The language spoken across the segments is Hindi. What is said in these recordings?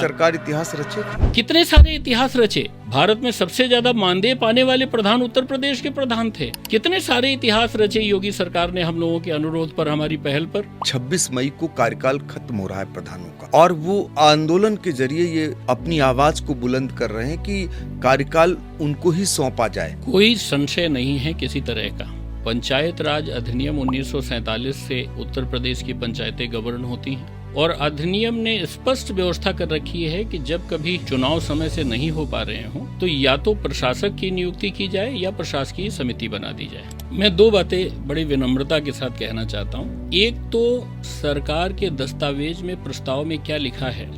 सरकार इतिहास रचे। कितने सारे इतिहास रचे। भारत में सबसे ज्यादा मानदेय पाने वाले प्रधान उत्तर प्रदेश के प्रधान थे। कितने सारे इतिहास रचे योगी सरकार ने हम लोगों के अनुरोध पर, हमारी पहल पर। 26 मई को कार्यकाल खत्म हो रहा है प्रधानों का, और वो आंदोलन के जरिए ये अपनी आवाज को बुलंद कर रहे हैं कि कार्यकाल उनको ही सौंपा जाए। कोई संशय नहीं है किसी तरह का। पंचायत राज अधिनियम 1947 से उत्तर प्रदेश की पंचायतें गवर्न होती हैं और अधिनियम ने स्पष्ट व्यवस्था कर रखी है कि जब कभी चुनाव समय से नहीं हो पा रहे हों तो या तो प्रशासक की नियुक्ति की जाए या प्रशासकीय समिति बना दी जाए। मैं दो बातें बड़ी विनम्रता के साथ कहना चाहता हूँ। एक तो सरकार के दस्तावेज में, प्रस्ताव में क्या लिखा है,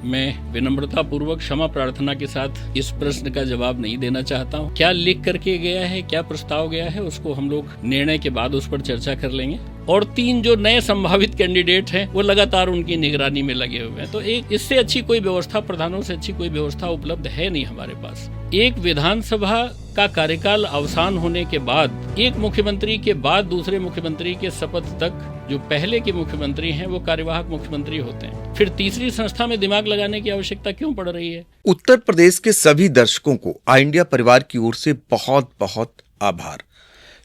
मैं विनम्रता पूर्वक क्षमा प्रार्थना के साथ इस प्रश्न का जवाब नहीं देना चाहता हूँ। क्या लिख करके गया है, क्या प्रस्ताव गया है, उसको हम लोग निर्णय के बाद उस पर चर्चा कर लेंगे। और 3 जो नए संभावित कैंडिडेट हैं वो लगातार उनकी निगरानी में लगे हुए हैं। तो एक इससे अच्छी कोई व्यवस्था, प्रधानों से अच्छी कोई व्यवस्था उपलब्ध है नहीं हमारे पास। एक विधानसभा का कार्यकाल अवसान होने के बाद एक मुख्यमंत्री के बाद दूसरे मुख्यमंत्री के शपथ तक जो पहले के मुख्यमंत्री हैं वो कार्यवाहक मुख्यमंत्री होते हैं। फिर तीसरी संस्था में दिमाग लगाने की आवश्यकता क्यों पड़ रही है? उत्तर प्रदेश के सभी दर्शकों को आई इंडिया परिवार की ओर से बहुत बहुत आभार।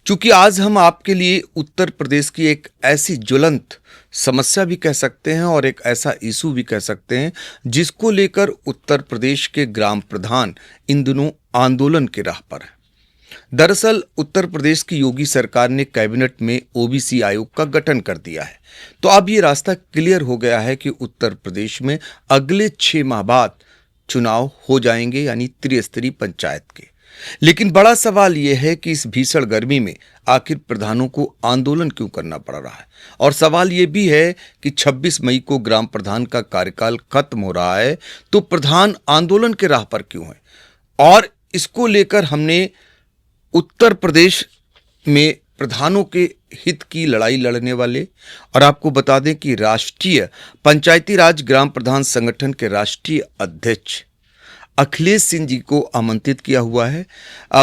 चूंकि आज हम आपके लिए उत्तर प्रदेश की एक ऐसी ज्वलंत समस्या भी कह सकते हैं और एक ऐसा इशू भी कह सकते हैं जिसको लेकर उत्तर प्रदेश के ग्राम प्रधान इन दिनों आंदोलन के राह पर हैं। दरअसल उत्तर प्रदेश की योगी सरकार ने कैबिनेट में ओबीसी आयोग का गठन कर दिया है, तो अब ये रास्ता क्लियर हो गया है कि उत्तर प्रदेश में अगले 6 माह बाद चुनाव हो जाएंगे, यानी त्रिस्तरीय पंचायत के। लेकिन बड़ा सवाल यह है कि इस भीषण गर्मी में आखिर प्रधानों को आंदोलन क्यों करना पड़ रहा है, और सवाल यह भी है कि 26 मई को ग्राम प्रधान का कार्यकाल खत्म हो रहा है तो प्रधान आंदोलन के राह पर क्यों है। और इसको लेकर हमने उत्तर प्रदेश में प्रधानों के हित की लड़ाई लड़ने वाले, और आपको बता दें कि राष्ट्रीय पंचायती राज ग्राम प्रधान संगठन के राष्ट्रीय अध्यक्ष अखिलेश सिंह जी को आमंत्रित किया हुआ है।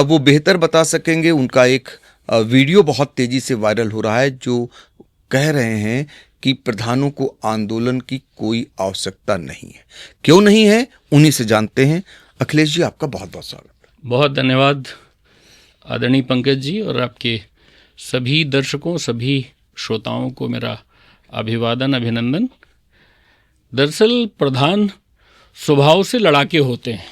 वो बेहतर बता सकेंगे। उनका एक वीडियो बहुत तेजी से वायरल हो रहा है जो कह रहे हैं कि प्रधानों को आंदोलन की कोई आवश्यकता नहीं है। क्यों नहीं है, उन्हीं से जानते हैं। अखिलेश जी, आपका बहुत बहुत स्वागत। बहुत धन्यवाद आदरणीय पंकज जी, और आपके सभी दर्शकों, सभी श्रोताओं को मेरा अभिवादन, अभिनंदन। दरअसल प्रधान स्वभाव से लड़ाके होते हैं,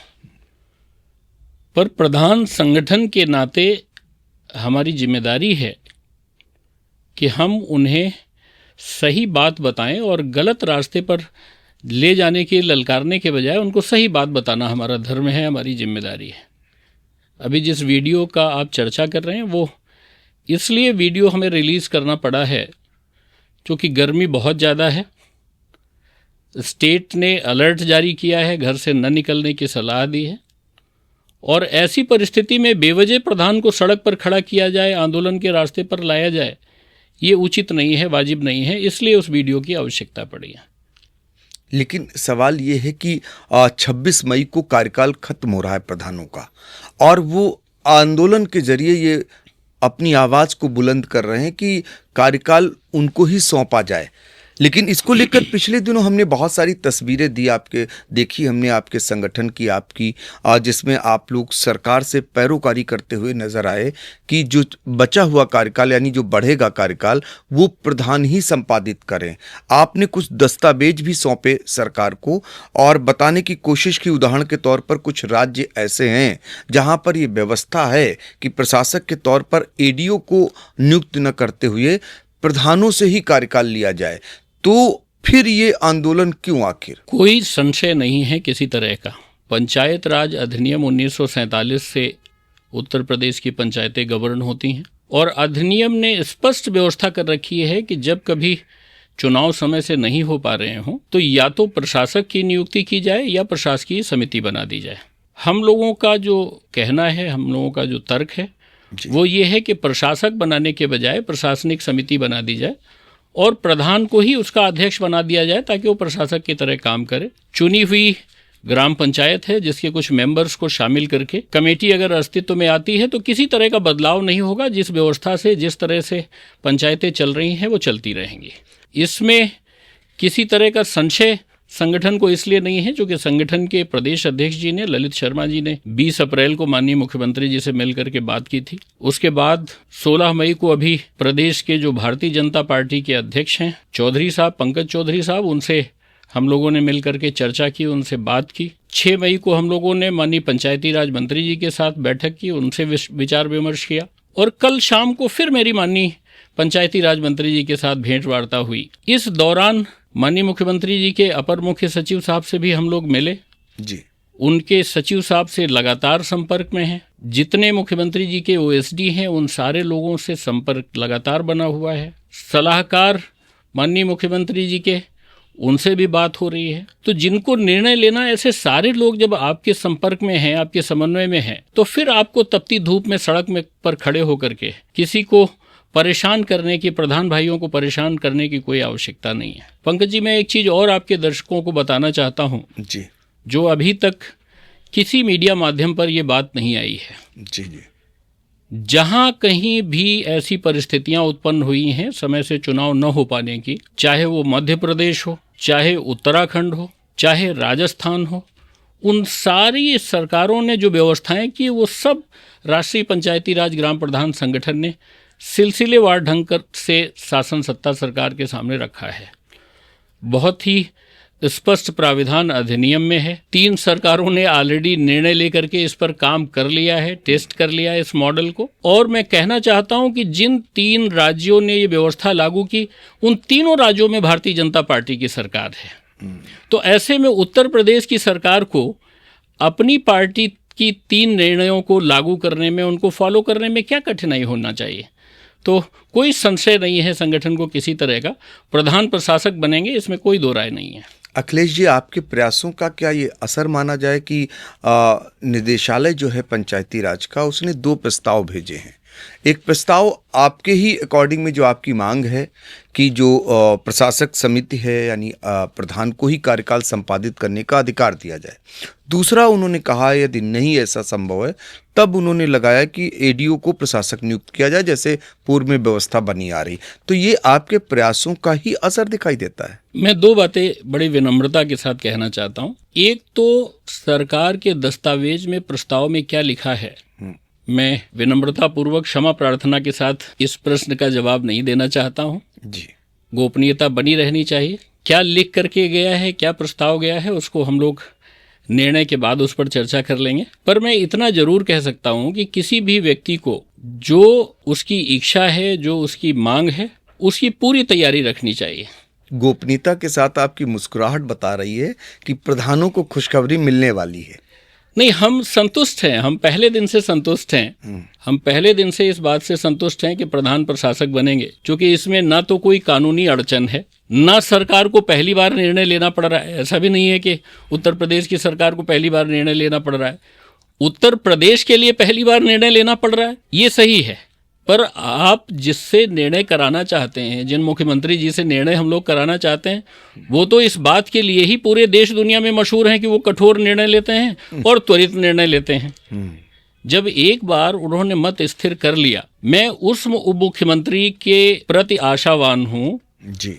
पर प्रधान संगठन के नाते हमारी जिम्मेदारी है कि हम उन्हें सही बात बताएं और गलत रास्ते पर ले जाने के, ललकारने के बजाय उनको सही बात बताना हमारा धर्म है, हमारी जिम्मेदारी है। अभी जिस वीडियो का आप चर्चा कर रहे हैं वो इसलिए वीडियो हमें रिलीज़ करना पड़ा है क्योंकि गर्मी बहुत ज़्यादा है। स्टेट ने अलर्ट जारी किया है, घर से न निकलने की सलाह दी है, और ऐसी परिस्थिति में बेवजह प्रधान को सड़क पर खड़ा किया जाए, आंदोलन के रास्ते पर लाया जाए, ये उचित नहीं है, वाजिब नहीं है। इसलिए उस वीडियो की आवश्यकता पड़ी है। लेकिन सवाल ये है कि 26 मई को कार्यकाल खत्म हो रहा है प्रधानों का, और वो आंदोलन के जरिए ये अपनी आवाज को बुलंद कर रहे हैं कि कार्यकाल उनको ही सौंपा जाए। लेकिन इसको लेकर पिछले दिनों हमने बहुत सारी तस्वीरें देखी हमने आपके संगठन की, आपकी, जिसमें आप लोग सरकार से पैरोकारी करते हुए नजर आए कि जो बचा हुआ कार्यकाल, यानी जो बढ़ेगा कार्यकाल, वो प्रधान ही संपादित करें। आपने कुछ दस्तावेज भी सौंपे सरकार को और बताने की कोशिश की। उदाहरण के तौर पर कुछ राज्य ऐसे हैं जहां पर ये व्यवस्था है कि प्रशासक के तौर पर एडीओ को नियुक्त न करते हुए प्रधानों से ही कार्यकाल लिया जाए। तो फिर ये आंदोलन क्यों आखिर? कोई संशय नहीं है किसी तरह का। पंचायत राज अधिनियम 1947 से उत्तर प्रदेश की पंचायतें गवर्न होती हैं और अधिनियम ने स्पष्ट व्यवस्था कर रखी है कि जब कभी चुनाव समय से नहीं हो पा रहे हों तो या तो प्रशासक की नियुक्ति की जाए या प्रशासकीय समिति बना दी जाए। हम लोगों का जो कहना है, हम लोगों का जो तर्क है वो ये है कि प्रशासक बनाने के बजाय प्रशासनिक समिति बना दी जाए और प्रधान को ही उसका अध्यक्ष बना दिया जाए ताकि वो प्रशासक की तरह काम करे। चुनी हुई ग्राम पंचायत है जिसके कुछ मेंबर्स को शामिल करके कमेटी अगर अस्तित्व में आती है तो किसी तरह का बदलाव नहीं होगा। जिस व्यवस्था से, जिस तरह से पंचायतें चल रही हैं वो चलती रहेंगी। इसमें किसी तरह का संशय संगठन को इसलिए नहीं है क्योंकि संगठन के प्रदेश अध्यक्ष जी ने, ललित शर्मा जी ने 20 अप्रैल को माननीय मुख्यमंत्री जी से मिलकर के बात की थी। उसके बाद 16 मई को अभी प्रदेश के जो भारतीय जनता पार्टी के अध्यक्ष हैं चौधरी साहब, पंकज चौधरी साहब, उनसे हम लोगों ने मिलकर के चर्चा की, उनसे बात की। 6 मई को हम लोगों ने माननीय पंचायती राज मंत्री जी के साथ बैठक की, उनसे विचार विमर्श किया। और कल शाम को फिर मेरी माननीय पंचायती राज मंत्री जी के साथ भेंट वार्ता हुई। इस दौरान माननीय मुख्यमंत्री जी के अपर मुख्य सचिव साहब से भी हम लोग मिले जी। उनके सचिव साहब से लगातार संपर्क में हैं। जितने मुख्यमंत्री जी के ओएसडी हैं उन सारे लोगों से संपर्क लगातार बना हुआ है। सलाहकार माननीय मुख्यमंत्री जी के, उनसे भी बात हो रही है। तो जिनको निर्णय लेना, ऐसे सारे लोग जब आपके संपर्क में हैं, आपके समन्वय में हैं, तो फिर आपको तपती धूप में सड़क में पर खड़े होकर के किसी को परेशान करने की, प्रधान भाइयों को परेशान करने की कोई आवश्यकता नहीं है। पंकज जी, मैं एक चीज और आपके दर्शकों को बताना चाहता हूं जी, जो अभी तक किसी मीडिया माध्यम पर यह बात नहीं आई है। जी जी। जहां कहीं भी ऐसी परिस्थितियां उत्पन्न हुई हैं समय से चुनाव न हो पाने की, चाहे वो मध्य प्रदेश हो, चाहे उत्तराखंड हो, चाहे राजस्थान हो, उन सारी सरकारों ने जो व्यवस्थाएं की वो सब राष्ट्रीय पंचायती राज ग्राम प्रधान संगठन ने सिलसिलेवार ढंग से शासन सत्ता सरकार के सामने रखा है। बहुत ही स्पष्ट प्राविधान अधिनियम में है। 3 सरकारों ने ऑलरेडी निर्णय लेकर के इस पर काम कर लिया है, टेस्ट कर लिया है इस मॉडल को। और मैं कहना चाहता हूं कि जिन 3 राज्यों ने ये व्यवस्था लागू की, उन तीनों राज्यों में भारतीय जनता पार्टी की सरकार है। तो ऐसे में उत्तर प्रदेश की सरकार को अपनी पार्टी की 3 निर्णयों को लागू करने में, उनको फॉलो करने में क्या कठिनाई होना चाहिए। तो कोई संशय नहीं है, संगठन को किसी तरह का प्रधान प्रशासक बनेंगे, इसमें कोई दो राय नहीं है। अखिलेश जी, आपके प्रयासों का क्या ये असर माना जाए कि निदेशालय जो है पंचायती राज का, उसने 2 प्रस्ताव भेजे हैं। एक प्रस्ताव आपके ही अकॉर्डिंग में जो आपकी मांग है कि जो प्रशासक समिति है यानी प्रधान को ही कार्यकाल संपादित करने का अधिकार दिया जाए। दूसरा उन्होंने कहा यदि नहीं ऐसा संभव है तब उन्होंने लगाया कि एडीओ को प्रशासक नियुक्त किया जाए, जैसे पूर्व में व्यवस्था बनी आ रही। तो ये आपके प्रयासों का ही असर दिखाई देता है। मैं 2 बातें बड़ी विनम्रता के साथ कहना चाहता हूँ। एक तो सरकार के दस्तावेज में, प्रस्ताव में क्या लिखा है, मैं विनम्रता पूर्वक क्षमा प्रार्थना के साथ इस प्रश्न का जवाब नहीं देना चाहता हूं। जी, गोपनीयता बनी रहनी चाहिए। क्या लिख करके गया है, क्या प्रस्ताव गया है, उसको हम लोग निर्णय के बाद उस पर चर्चा कर लेंगे। पर मैं इतना जरूर कह सकता हूं कि किसी भी व्यक्ति को जो उसकी इच्छा है, जो उसकी मांग है, उसकी पूरी तैयारी रखनी चाहिए। गोपनीयता के साथ आपकी मुस्कुराहट बता रही है कि प्रधानों को खुशखबरी मिलने वाली है। नहीं, हम संतुष्ट हैं, हम पहले दिन से संतुष्ट हैं। हम पहले दिन से इस बात से संतुष्ट हैं कि प्रधान प्रशासक बनेंगे, क्योंकि इसमें ना तो कोई कानूनी अड़चन है, ना सरकार को पहली बार निर्णय लेना पड़ रहा है। ऐसा भी नहीं है कि उत्तर प्रदेश की सरकार को पहली बार निर्णय लेना पड़ रहा है। उत्तर प्रदेश के लिए पहली बार निर्णय लेना पड़ रहा है, ये सही है। पर आप जिससे निर्णय कराना चाहते हैं, जिन मुख्यमंत्री जी से निर्णय हम लोग कराना चाहते हैं, वो तो इस बात के लिए ही पूरे देश दुनिया में मशहूर हैं कि वो कठोर निर्णय लेते हैं और त्वरित निर्णय लेते हैं। जब एक बार उन्होंने मत स्थिर कर लिया, मैं उस उप मुख्यमंत्री के प्रति आशावान हूँ जी,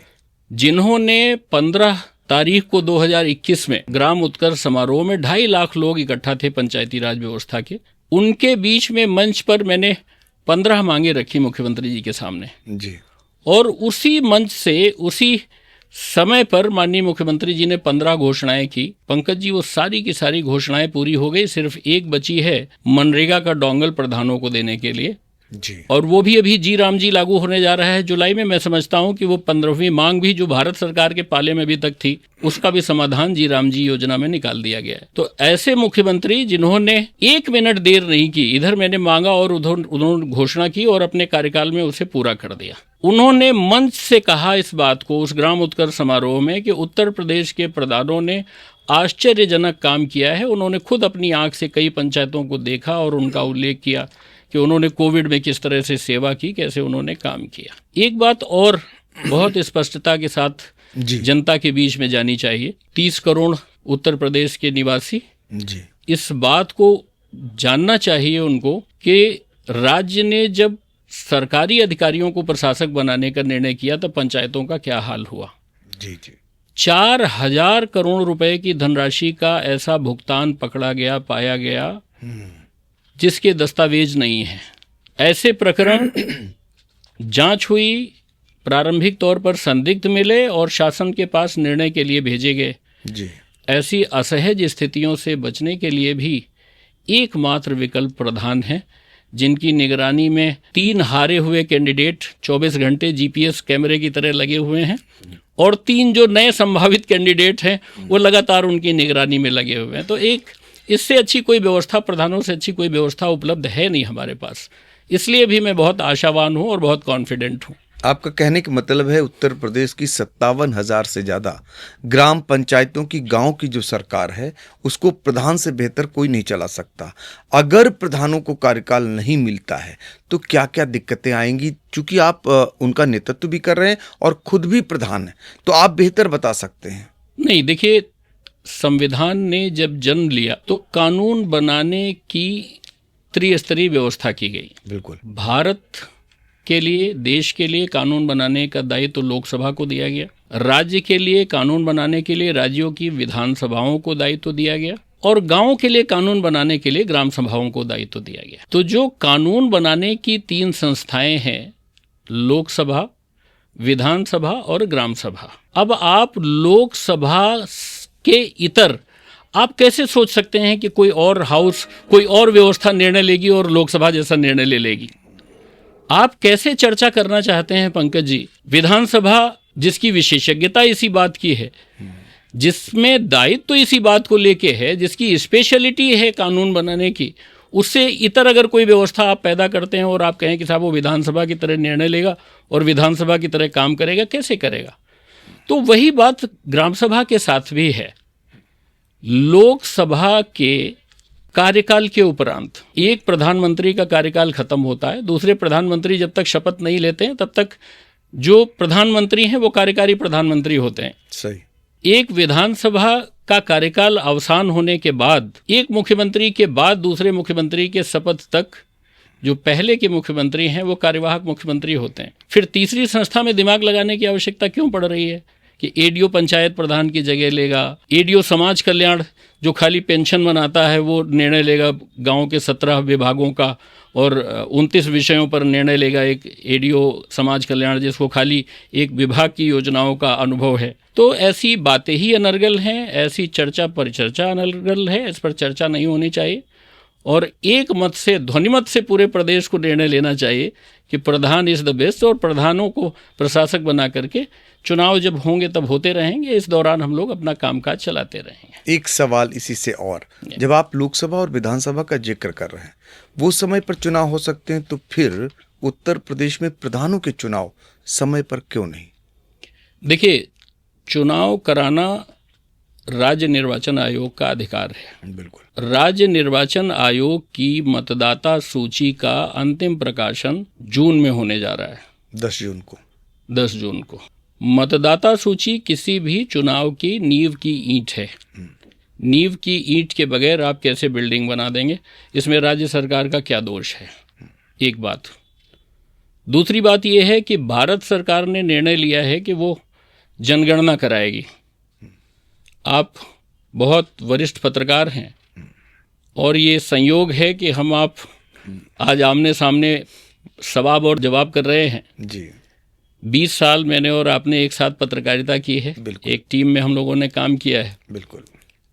जिन्होंने 15 तारीख को 2021 में ग्राम उत्कर्ष समारोह में 2.5 लाख लोग इकट्ठा थे पंचायती राज व्यवस्था के। उनके बीच में मंच पर मैंने 15 मांगे रखी मुख्यमंत्री जी के सामने जी, और उसी मंच से, उसी समय पर माननीय मुख्यमंत्री जी ने 15 घोषणाएं की। पंकज जी, वो सारी की सारी घोषणाएं पूरी हो गई, सिर्फ एक बची है मनरेगा का डोंगल प्रधानों को देने के लिए जी, और वो भी अभी जी राम जी लागू होने जा रहा है जुलाई में। मैं समझता हूं कि वो 15वीं मांग भी जो भारत सरकार के पाले में अभी तक थी, उसका भी समाधान जी राम जी योजना में निकाल दिया गया है। तो ऐसे मुख्यमंत्री जिन्होंने 1 मिनट देर नहीं की, इधर मैंने मांगा और उधर उन्होंने घोषणा की और अपने कार्यकाल में उसे पूरा कर दिया। उन्होंने मंच से कहा इस बात को उस ग्राम उत्कर्ष समारोह में कि उत्तर प्रदेश के प्रधानों ने आश्चर्यजनक काम किया है। उन्होंने खुद अपनी आंख से कई पंचायतों को देखा और उनका उल्लेख किया कि उन्होंने कोविड में किस तरह से सेवा की, कैसे उन्होंने काम किया। एक बात और बहुत स्पष्टता के साथ जनता के बीच में जानी चाहिए, 30 करोड़ उत्तर प्रदेश के निवासी जी, इस बात को जानना चाहिए उनको कि राज्य ने जब सरकारी अधिकारियों को प्रशासक बनाने का निर्णय किया तब पंचायतों का क्या हाल हुआ। जी जी, 4,000 करोड़ रुपए की धनराशि का ऐसा भुगतान पकड़ा गया, पाया गया, जिसके दस्तावेज नहीं है। ऐसे प्रकरण जांच हुई, प्रारंभिक तौर पर संदिग्ध मिले और शासन के पास निर्णय के लिए भेजे गए। जी। ऐसी असहज स्थितियों से बचने के लिए भी एकमात्र विकल्प प्रधान है, जिनकी निगरानी में 3 हारे हुए कैंडिडेट 24 घंटे जीपीएस कैमरे की तरह लगे हुए हैं और 3 जो नए संभावित कैंडिडेट हैं वो लगातार उनकी निगरानी में लगे हुए हैं। तो एक इससे अच्छी कोई व्यवस्था, प्रधानों से अच्छी कोई व्यवस्था उपलब्ध है नहीं हमारे पास। इसलिए भी मैं बहुत आशावान हूँ और बहुत कॉन्फिडेंट हूँ। आपका कहने का मतलब है उत्तर प्रदेश की 57,000 से ज्यादा ग्राम पंचायतों की, गांव की जो सरकार है उसको प्रधान से बेहतर कोई नहीं चला सकता। अगर प्रधानों को कार्यकाल नहीं मिलता है तो क्या क्या दिक्कतें आएंगी? चूंकि आप उनका नेतृत्व भी कर रहे हैं और खुद भी प्रधान हैं, तो आप बेहतर बता सकते हैं। नहीं, देखिए, संविधान ने जब जन्म लिया तो कानून बनाने की त्रिस्तरीय व्यवस्था की गई। बिल्कुल। भारत के लिए, देश के लिए कानून बनाने का दायित्व तो लोकसभा को दिया गया। राज्य के लिए कानून बनाने के लिए राज्यों की विधानसभाओं को दायित्व तो दिया गया और गांव के लिए कानून बनाने के लिए ग्राम सभाओं को दायित्व तो दिया गया। तो जो कानून बनाने की 3 संस्थाएं हैं, लोकसभा, विधानसभा और ग्राम सभा। अब आप लोकसभा के इतर आप कैसे सोच सकते हैं कि कोई और हाउस, कोई और व्यवस्था निर्णय लेगी और लोकसभा जैसा निर्णय ले लेगी? आप कैसे चर्चा करना चाहते हैं पंकज जी? विधानसभा, जिसकी विशेषज्ञता इसी बात की है, जिसमें दायित्व तो इसी बात को लेके है, जिसकी स्पेशलिटी है कानून बनाने की, उससे इतर अगर कोई व्यवस्था आप पैदा करते हैं और आप कहें कि साहब वो विधानसभा की तरह निर्णय लेगा और विधानसभा की तरह काम करेगा, कैसे करेगा? तो वही बात ग्राम सभा के साथ भी है। लोकसभा के कार्यकाल के उपरांत एक प्रधानमंत्री का कार्यकाल खत्म होता है, दूसरे प्रधानमंत्री जब तक शपथ नहीं लेते हैं तब तक जो प्रधानमंत्री हैं वो कार्यकारी प्रधानमंत्री होते हैं। सही। एक विधानसभा का कार्यकाल अवसान होने के बाद एक मुख्यमंत्री के बाद दूसरे मुख्यमंत्री के शपथ तक जो पहले के मुख्यमंत्री हैं वो कार्यवाहक मुख्यमंत्री होते हैं। फिर तीसरी संस्था में दिमाग लगाने की आवश्यकता क्यों पड़ रही है कि एडीओ पंचायत प्रधान की जगह लेगा, एडीओ समाज कल्याण जो खाली पेंशन बनाता है वो निर्णय लेगा गांव के 17 विभागों का और 29 विषयों पर निर्णय लेगा एक एडीओ समाज कल्याण, जिसको खाली एक विभाग की योजनाओं का अनुभव है। तो ऐसी बातें ही अनर्गल हैं, ऐसी चर्चा परिचर्चा अनर्गल है, इस पर चर्चा नहीं होनी चाहिए और एक मत से, ध्वनिमत से पूरे प्रदेश को निर्णय लेना चाहिए कि प्रधान इज द बेस्ट और प्रधानों को प्रशासक बना करके चुनाव जब होंगे तब होते रहेंगे, इस दौरान हम लोग अपना कामकाज चलाते रहेंगे। एक सवाल इसी से और, जब आप लोकसभा और विधानसभा का जिक्र कर रहे हैं, वो समय पर चुनाव हो सकते हैं, तो फिर उत्तर प्रदेश में प्रधानों के चुनाव समय पर क्यों नहीं? देखिए, चुनाव कराना राज्य निर्वाचन आयोग का अधिकार है। बिल्कुल। राज्य निर्वाचन आयोग की मतदाता सूची का अंतिम प्रकाशन जून में होने जा रहा है, 10 जून को। 10 जून को। मतदाता सूची किसी भी चुनाव की नींव की ईंट है। नींव की ईंट के बगैर आप कैसे बिल्डिंग बना देंगे? इसमें राज्य सरकार का क्या दोष है? एक बात। दूसरी बात यह है कि भारत सरकार ने निर्णय लिया है कि वो जनगणना कराएगी। आप बहुत वरिष्ठ पत्रकार हैं और ये संयोग है कि हम आप आज आमने सामने सवाल और जवाब कर रहे हैं। जी। 20 साल मैंने और आपने एक साथ पत्रकारिता की है, एक टीम में हम लोगों ने काम किया है। बिल्कुल।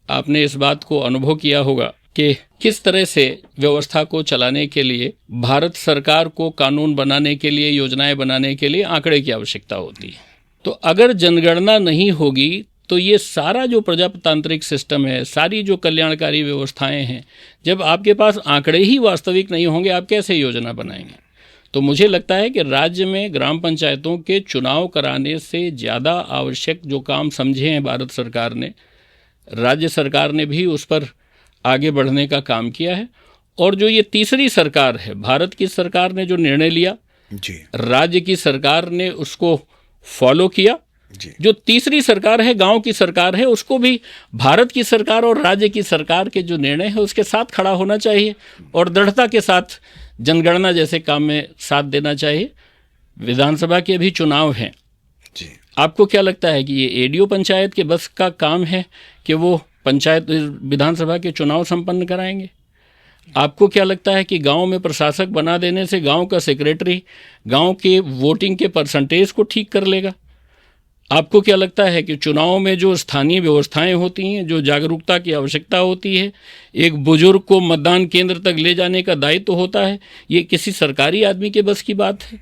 आपने इस बात को अनुभव किया होगा कि किस तरह से व्यवस्था को चलाने के लिए भारत सरकार को कानून बनाने के लिए, योजनाएं बनाने के लिए आंकड़े की आवश्यकता होती है। तो अगर जनगणना नहीं होगी तो ये सारा जो प्रजातांत्रिक सिस्टम है, सारी जो कल्याणकारी व्यवस्थाएं हैं, जब आपके पास आंकड़े ही वास्तविक नहीं होंगे, आप कैसे योजना बनाएंगे? तो मुझे लगता है कि राज्य में ग्राम पंचायतों के चुनाव कराने से ज़्यादा आवश्यक जो काम समझे हैं भारत सरकार ने, राज्य सरकार ने भी उस पर आगे बढ़ने का काम किया है। और जो ये तीसरी सरकार है, भारत की सरकार ने जो निर्णय लिया जी, राज्य की सरकार ने उसको फॉलो किया। जी। जो तीसरी सरकार है, गांव की सरकार है, उसको भी भारत की सरकार और राज्य की सरकार के जो निर्णय है उसके साथ खड़ा होना चाहिए और दृढ़ता के साथ जनगणना जैसे काम में साथ देना चाहिए। विधानसभा के भी चुनाव हैं। जी। आपको क्या लगता है कि ये एडीओ पंचायत के बस का काम है कि वो पंचायत विधानसभा के चुनाव संपन्न कराएंगे? आपको क्या लगता है कि गांव में प्रशासक बना देने से गांव का सेक्रेटरी गांव के वोटिंग के परसेंटेज को ठीक कर लेगा? आपको क्या लगता है कि चुनाव में जो स्थानीय व्यवस्थाएं होती हैं, जो जागरूकता की आवश्यकता होती है, एक बुजुर्ग को मतदान केंद्र तक ले जाने का दायित्व होता है, ये किसी सरकारी आदमी के बस की बात है?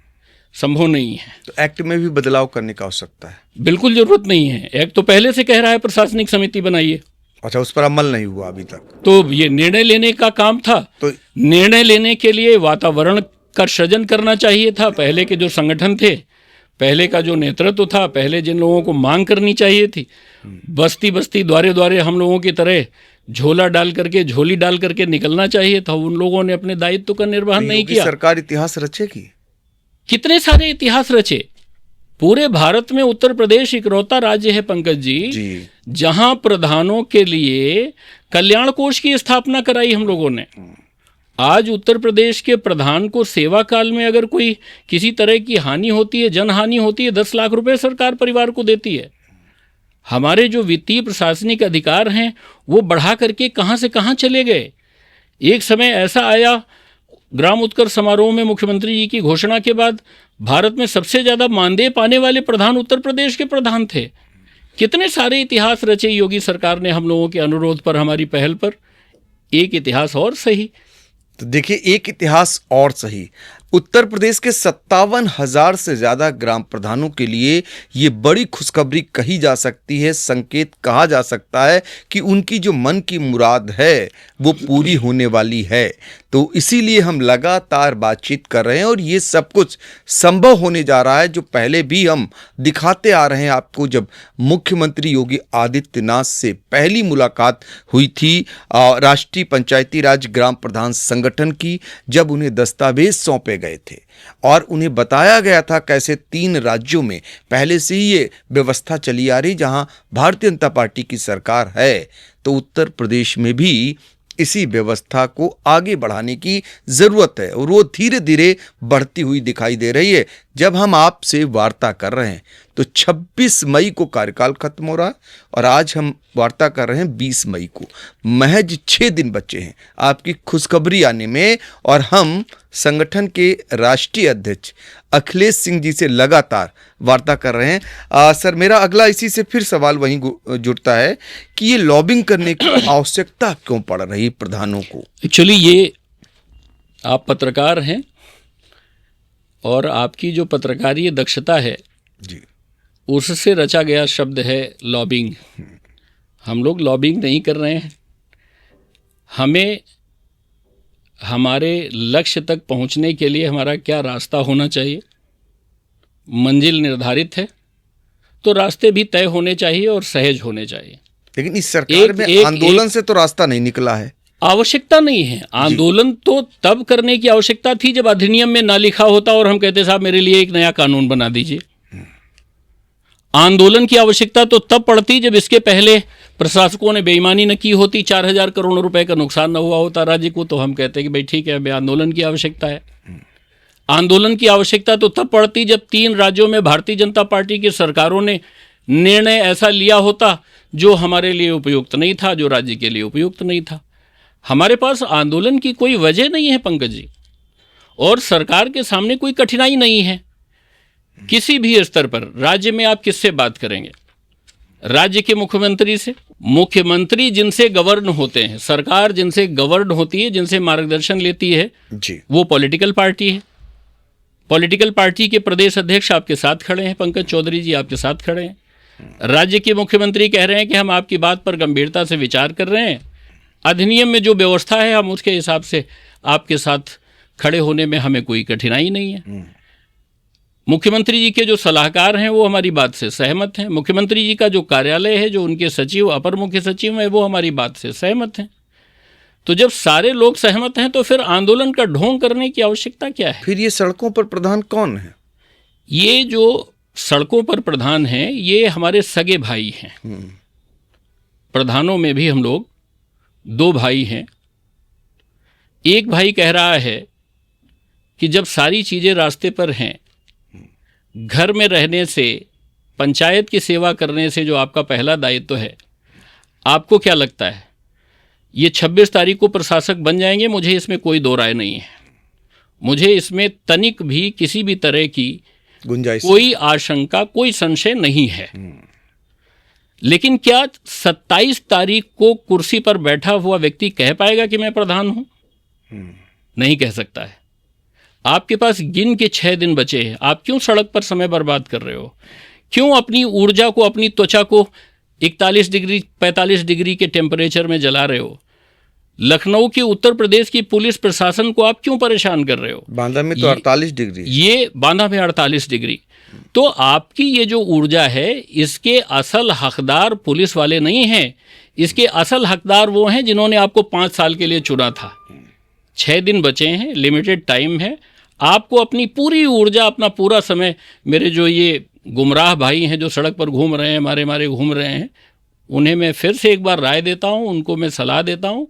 संभव नहीं है। तो एक्ट में भी बदलाव करने का आवश्यकता है। बिल्कुल जरूरत नहीं है। एक्ट तो पहले से कह रहा है प्रशासनिक समिति बनाइए। अच्छा, उस पर अमल नहीं हुआ अभी तक? तो ये निर्णय लेने का काम था, तो निर्णय लेने के लिए वातावरण का सृजन करना चाहिए था। पहले के जो संगठन थे, पहले का जो नेतृत्व था, पहले जिन लोगों को मांग करनी चाहिए थी, बस्ती बस्ती द्वारे द्वारे हम लोगों की तरह झोला डाल करके झोली डाल करके निकलना चाहिए था। उन लोगों ने अपने दायित्व का निर्वहन नहीं किया। सरकार इतिहास रचेगी? कितने सारे इतिहास रचे। पूरे भारत में उत्तर प्रदेश इकलौता राज्य है पंकज जी, जहां प्रधानों के लिए कल्याण कोष की स्थापना कराई हम लोगों ने। आज उत्तर प्रदेश के प्रधान को सेवा काल में अगर कोई किसी तरह की हानि होती है, जनहानि होती है, 10 लाख रुपए सरकार परिवार को देती है। हमारे जो वित्तीय प्रशासनिक अधिकार हैं वो बढ़ा करके कहां से कहां चले गए। एक समय ऐसा आया, ग्राम उत्कर्ष समारोह में मुख्यमंत्री जी की घोषणा के बाद भारत में सबसे ज्यादा मानदेय पाने वाले प्रधान उत्तर प्रदेश के प्रधान थे। कितने सारे इतिहास रचे योगी सरकार ने हम लोगों के अनुरोध पर, हमारी पहल पर। एक इतिहास और सही। तो देखिए, एक इतिहास और सही। उत्तर प्रदेश के 57,000 से ज्यादा ग्राम प्रधानों के लिए ये बड़ी खुशखबरी कही जा सकती है, संकेत कहा जा सकता है कि उनकी जो मन की मुराद है वो पूरी होने वाली है। तो इसीलिए हम लगातार बातचीत कर रहे हैं और ये सब कुछ संभव होने जा रहा है, जो पहले भी हम दिखाते आ रहे हैं आपको। जब मुख्यमंत्री योगी आदित्यनाथ से पहली मुलाकात हुई थी राष्ट्रीय पंचायती राज ग्राम प्रधान संगठन की, जब उन्हें दस्तावेज सौंपे गए थे और उन्हें बताया गया था कैसे 3 राज्यों में पहले से ही ये व्यवस्था चली आ रही जहां भारतीय जनता पार्टी की सरकार है, तो उत्तर प्रदेश में भी इसी व्यवस्था को आगे बढ़ाने की जरूरत है और वो धीरे धीरे बढ़ती हुई दिखाई दे रही है। जब हम आपसे वार्ता कर रहे हैं तो 26 मई को कार्यकाल खत्म हो रहा है और आज हम वार्ता कर रहे हैं 20 मई को। महज 6 दिन बचे हैं आपकी खुशखबरी आने में और हम संगठन के राष्ट्रीय अध्यक्ष अखिलेश सिंह जी से लगातार वार्ता कर रहे हैं। सर, मेरा अगला इसी से फिर सवाल वहीं जुड़ता है कि ये लॉबिंग करने की आवश्यकता क्यों पड़ रही प्रधानों को? एक्चुअली ये आप पत्रकार हैं और आपकी जो पत्रकारीय दक्षता है जी, उससे रचा गया शब्द है लॉबिंग। हम लोग लॉबिंग नहीं कर रहे हैं। हमें हमारे लक्ष्य तक पहुंचने के लिए हमारा क्या रास्ता होना चाहिए, मंजिल निर्धारित है तो रास्ते भी तय होने चाहिए और सहज होने चाहिए। लेकिन इस सरकार में आंदोलन से तो रास्ता नहीं निकला है। आवश्यकता नहीं है आंदोलन, तो तब करने की आवश्यकता थी जब अधिनियम में ना लिखा होता और हम कहते साहब मेरे लिए एक नया कानून बना दीजिए। आंदोलन की आवश्यकता तो तब पड़ती जब इसके पहले प्रशासकों ने बेईमानी न की होती, 4,000 करोड़ रुपए का नुकसान न हुआ होता राज्य को, तो हम कहते कि भाई ठीक है, हमें आंदोलन की आवश्यकता है। आंदोलन की आवश्यकता तो तब पड़ती जब 3 राज्यों में भारतीय जनता पार्टी की सरकारों ने निर्णय ऐसा लिया होता जो हमारे लिए उपयुक्त नहीं था, जो राज्य के लिए उपयुक्त नहीं था। हमारे पास आंदोलन की कोई वजह नहीं है पंकज जी, और सरकार के सामने कोई कठिनाई नहीं है। किसी भी स्तर पर राज्य में आप किससे बात करेंगे? राज्य के मुख्यमंत्री से। मुख्यमंत्री जिनसे गवर्न होते हैं, सरकार जिनसे गवर्न होती है, जिनसे मार्गदर्शन लेती है जी, वो पॉलिटिकल पार्टी है। पॉलिटिकल पार्टी के प्रदेश अध्यक्ष आपके साथ खड़े हैं, पंकज चौधरी जी आपके साथ खड़े हैं। राज्य के मुख्यमंत्री कह रहे हैं कि हम आपकी बात पर गंभीरता से विचार कर रहे हैं, अधिनियम में जो व्यवस्था है हम उसके हिसाब से आपके साथ खड़े होने में हमें कोई कठिनाई नहीं है। मुख्यमंत्री जी के जो सलाहकार हैं वो हमारी बात से सहमत हैं। मुख्यमंत्री जी का जो कार्यालय है, जो उनके सचिव, अपर मुख्य सचिव हैं, वो हमारी बात से सहमत हैं। तो जब सारे लोग सहमत हैं तो फिर आंदोलन का ढोंग करने की आवश्यकता क्या है? फिर ये सड़कों पर प्रधान कौन है? ये जो सड़कों पर प्रधान हैं ये हमारे सगे भाई हैं। प्रधानों में भी हम लोग 2 भाई हैं। एक भाई कह रहा है कि जब सारी चीज़ें रास्ते पर हैं, घर में रहने से पंचायत की सेवा करने से जो आपका पहला दायित्व है, आपको क्या लगता है ये 26 तारीख को प्रशासक बन जाएंगे? मुझे इसमें कोई दो राय नहीं है। मुझे इसमें तनिक भी किसी भी तरह की गुंजाइश, कोई आशंका, कोई संशय नहीं है। लेकिन क्या 27 तारीख को कुर्सी पर बैठा हुआ व्यक्ति कह पाएगा कि मैं प्रधान हूं? नहीं कह सकता है। आपके पास गिन के 6 दिन बचे हैं। आप क्यों सड़क पर समय बर्बाद कर रहे हो? क्यों अपनी ऊर्जा को, अपनी त्वचा को 41 डिग्री 45 डिग्री के टेम्परेचर में जला रहे हो? लखनऊ की, उत्तर प्रदेश की पुलिस प्रशासन को आप क्यों परेशान कर रहे हो? बांदा में तो 48 डिग्री, ये बांदा में 48 डिग्री। तो आपकी ये जो ऊर्जा है, इसके असल हकदार पुलिस वाले नहीं हैं। इसके असल हकदार वो हैं जिन्होंने आपको 5 साल के लिए चुना था। 6 दिन बचे हैं, लिमिटेड टाइम है। आपको अपनी पूरी ऊर्जा, अपना पूरा समय, मेरे जो ये गुमराह भाई हैं जो सड़क पर घूम रहे हैं, मारे घूम रहे हैं, उन्हें मैं फिर से एक बार राय देता हूं, उनको मैं सलाह देता हूं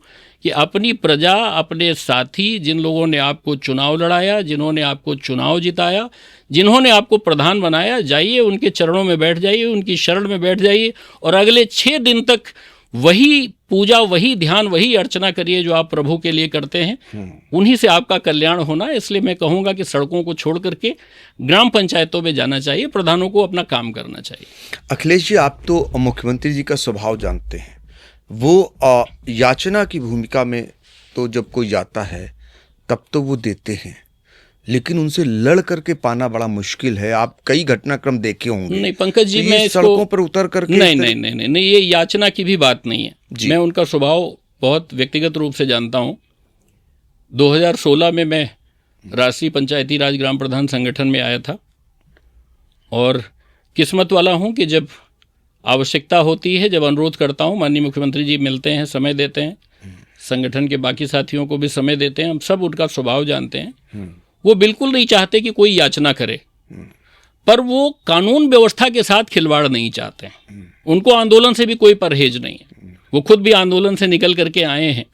कि अपनी प्रजा, अपने साथी, जिन लोगों ने आपको चुनाव लड़ाया, जिन्होंने आपको चुनाव जिताया, जिन्होंने आपको प्रधान बनाया, जाइए उनके चरणों में बैठ जाइए, उनकी शरण में बैठ जाइए और अगले 6 दिन तक वही पूजा, वही ध्यान, वही अर्चना करिए जो आप प्रभु के लिए करते हैं। उन्हीं से आपका कल्याण होना है। इसलिए मैं कहूँगा कि सड़कों को छोड़ करके ग्राम पंचायतों में जाना चाहिए, प्रधानों को अपना काम करना चाहिए। अखिलेश जी, आप तो मुख्यमंत्री जी का स्वभाव जानते हैं। वो याचना की भूमिका में तो जब कोई जाता है तब तो वो देते हैं, लेकिन उनसे लड़ करके पाना बड़ा मुश्किल है। आप कई घटनाक्रम देखे होंगे। नहीं पंकज जी, तो मैं सड़कों पर उतर करके नहीं, ये याचना की भी बात नहीं है। मैं उनका स्वभाव बहुत व्यक्तिगत रूप से जानता हूँ। 2016 में मैं राष्ट्रीय पंचायती राज ग्राम प्रधान संगठन में आया था और किस्मत वाला हूँ कि जब आवश्यकता होती है, जब अनुरोध करता हूँ, माननीय मुख्यमंत्री जी मिलते हैं, समय देते हैं, संगठन के बाकी साथियों को भी समय देते हैं। हम सब उनका स्वभाव जानते हैं। वो बिल्कुल नहीं चाहते कि कोई याचना करे, पर वो कानून व्यवस्था के साथ खिलवाड़ नहीं चाहते हैं। उनको आंदोलन से भी कोई परहेज नहीं है। वो खुद भी आंदोलन से निकल करके आए हैं।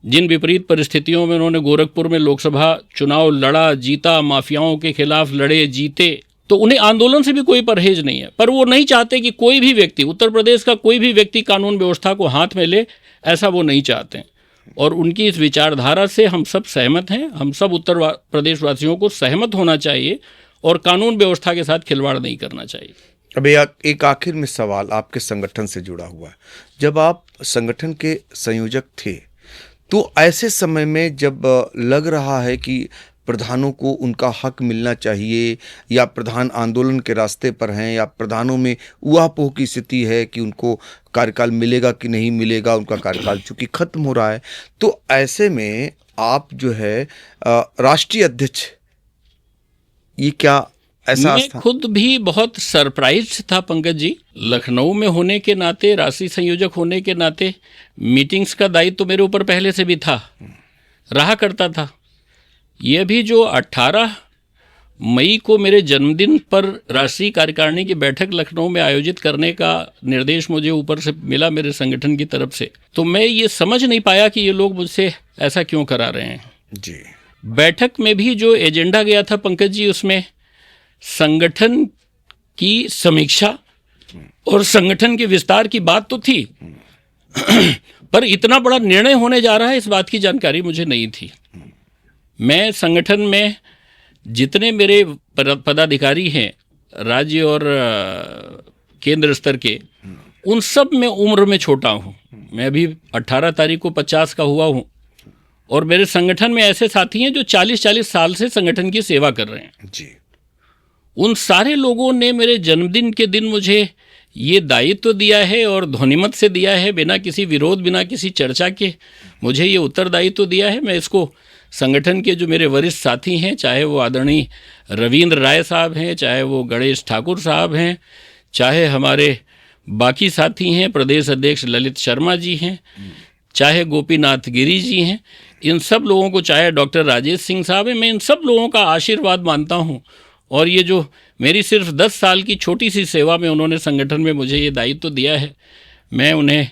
जिन विपरीत परिस्थितियों में उन्होंने गोरखपुर में लोकसभा चुनाव लड़ा, जीता, माफियाओं के खिलाफ लड़े, जीते, तो उन्हें आंदोलन से भी कोई परहेज नहीं है। पर वो नहीं चाहते कि कोई भी व्यक्ति, उत्तर प्रदेश का कोई भी व्यक्ति कानून व्यवस्था को हाथ में ले, ऐसा वो नहीं चाहते हैं। और उनकी इस विचारधारा से हम सब सहमत हैं। हम सब उत्तर प्रदेश वासियों को सहमत होना चाहिए और कानून व्यवस्था के साथ खिलवाड़ नहीं करना चाहिए। अब एक आखिर में सवाल आपके संगठन से जुड़ा हुआ है। जब आप संगठन के संयोजक थे, तो ऐसे समय में जब लग रहा है कि प्रधानों को उनका हक मिलना चाहिए, या प्रधान आंदोलन के रास्ते पर हैं, या प्रधानों में ऊहापोह की स्थिति है कि उनको कार्यकाल मिलेगा कि नहीं मिलेगा, उनका कार्यकाल चूंकि खत्म हो रहा है, तो ऐसे में आप जो है राष्ट्रीय अध्यक्ष, ये क्या ऐसा? मैं खुद भी बहुत सरप्राइज था पंकज जी। लखनऊ में होने के नाते, राष्ट्रीय संयोजक होने के नाते, मीटिंग्स का दायित्व तो मेरे ऊपर पहले से भी था, रहा करता था। यह भी जो 18 मई को मेरे जन्मदिन पर राष्ट्रीय कार्यकारिणी की बैठक लखनऊ में आयोजित करने का निर्देश मुझे ऊपर से मिला मेरे संगठन की तरफ से, तो मैं ये समझ नहीं पाया कि ये लोग मुझसे ऐसा क्यों करा रहे हैं जी। बैठक में भी जो एजेंडा गया था पंकज जी, उसमें संगठन की समीक्षा और संगठन के विस्तार की बात तो थी, पर इतना बड़ा निर्णय होने जा रहा है इस बात की जानकारी मुझे नहीं थी। मैं संगठन में जितने मेरे पदाधिकारी हैं, राज्य और केंद्र स्तर के, उन सब में उम्र में छोटा हूँ। मैं अभी 18 तारीख को 50 का हुआ हूँ और मेरे संगठन में ऐसे साथी हैं जो 40-40 साल से संगठन की सेवा कर रहे हैं जी। उन सारे लोगों ने मेरे जन्मदिन के दिन मुझे ये दायित्व दिया है और ध्वनिमत से दिया है, बिना किसी विरोध, बिना किसी चर्चा के मुझे ये उत्तरदायित्व दिया है। मैं इसको संगठन के जो मेरे वरिष्ठ साथी हैं, चाहे वो आदरणीय रविंद्र राय साहब हैं, चाहे वो गणेश ठाकुर साहब हैं, चाहे हमारे बाकी साथी हैं, प्रदेश अध्यक्ष ललित शर्मा जी हैं, चाहे गोपीनाथ गिरी जी हैं, इन सब लोगों को, चाहे डॉक्टर राजेश सिंह साहब हैं, मैं इन सब लोगों का आशीर्वाद मानता हूँ। और ये जो मेरी सिर्फ 10 साल की छोटी सी सेवा में उन्होंने संगठन में मुझे ये दायित्व दिया है, मैं उन्हें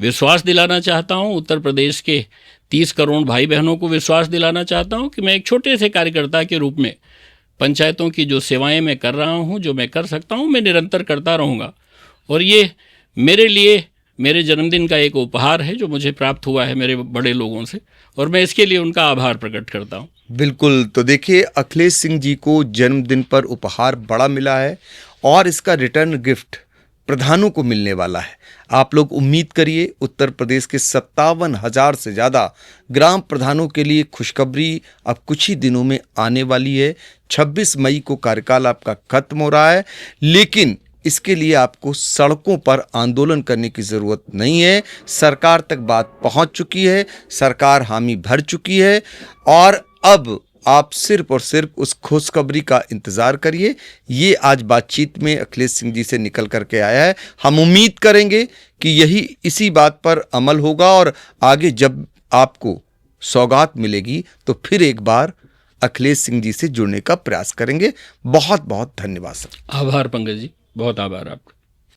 विश्वास दिलाना चाहता हूँ, उत्तर प्रदेश के 30 करोड़ भाई बहनों को विश्वास दिलाना चाहता हूँ कि मैं एक छोटे से कार्यकर्ता के रूप में पंचायतों की जो सेवाएं मैं कर रहा हूं, जो मैं कर सकता हूं, मैं निरंतर करता रहूंगा। और ये मेरे लिए मेरे जन्मदिन का एक उपहार है जो मुझे प्राप्त हुआ है मेरे बड़े लोगों से, और मैं इसके लिए उनका आभार प्रकट करता हूं। बिल्कुल। तो देखिए, अखिलेश सिंह जी को जन्मदिन पर उपहार बड़ा मिला है और इसका रिटर्न गिफ्ट प्रधानों को मिलने वाला है। आप लोग उम्मीद करिए, उत्तर प्रदेश के 57,000 से ज़्यादा ग्राम प्रधानों के लिए खुशखबरी अब कुछ ही दिनों में आने वाली है। 26 मई को कार्यकाल आपका खत्म हो रहा है, लेकिन इसके लिए आपको सड़कों पर आंदोलन करने की ज़रूरत नहीं है। सरकार तक बात पहुंच चुकी है, सरकार हामी भर चुकी है और अब आप सिर्फ और सिर्फ उस खुशखबरी का इंतज़ार करिए। ये आज बातचीत में अखिलेश सिंह जी से निकल करके आया है। हम उम्मीद करेंगे कि इसी बात पर अमल होगा और आगे जब आपको सौगात मिलेगी तो फिर एक बार अखिलेश सिंह जी से जुड़ने का प्रयास करेंगे। बहुत बहुत धन्यवाद सर। आभार पंकज जी, बहुत आभार आपका।